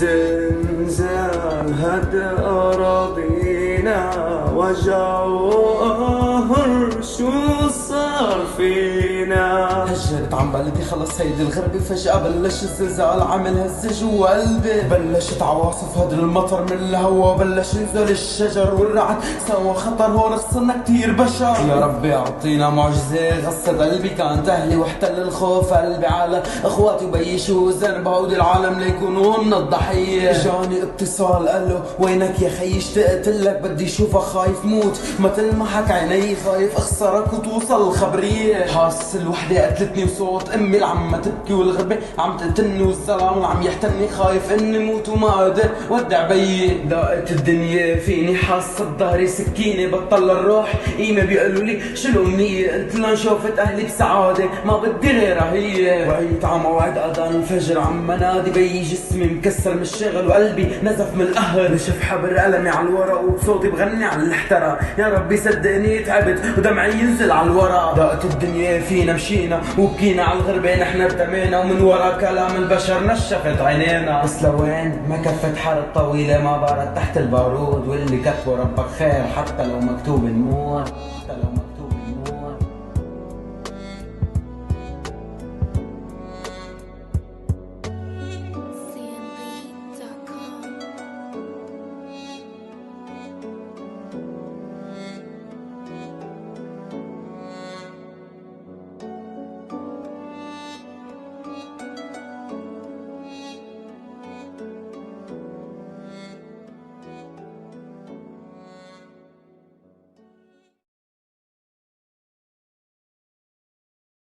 زلزال هد أراضينا وجع وقهر شو صار فينا. هجرت عن بلدي خلص هيدي الغربة، فجأة بلش الزلزال عامل هزة جوا قلبي. بلشت عواصف هدر المطر من الهوا، بلش ينزل الشجر والرعد سوا خطر، هون خسرنا كتير بشر. يا ربي اعطينا معجزة غصت قلبي، كانت اهلي واحتل الخوف قلبي على اخواتي وبيي، شو ذنب هودي العالم ليكونوا من الضحية. جاني اتصال قالو وينك يا خيي، اشتقت لك بدي اشوفك خايف موت، ما تلمحك عيني خايف اخسرك وتوصل الخبرية. حاسس الوحدة قتلتني وصوت امي اللي عم تبكي والغربة عم تقتلني، والظلام اللي عم يحتلني خايف اني موت وما قادر ودع بيي. ضاقت الدنيا فيني حاسة بظهري سكينة، بطل الروح قيمة بيقولوا لي شو الأمنية، قلت لهم شوفت اهلي بسعادة ما بدي غيرها هي. وقيت على موعد اذان الفجر عم بنادي بيي، جسمي مكسر من الشغل وقلبي نزف من القهر، نشف حبر قلمي على الورق وبصوتي بغني على الاحترى، يا ربي صدقني تعبت ودمعي ينزل على الورق. ضاقت الدنيا فينا مشينا وبكينا على الغربة نحن ارتمينا، ومن ورا كلام البشر نشفت عينينا. بس لوين ما كفت حرب طويلة ما بارد تحت البارود، واللي كتبه ربك خير حتى لو مكتوب نموت، حتى لو مكتوب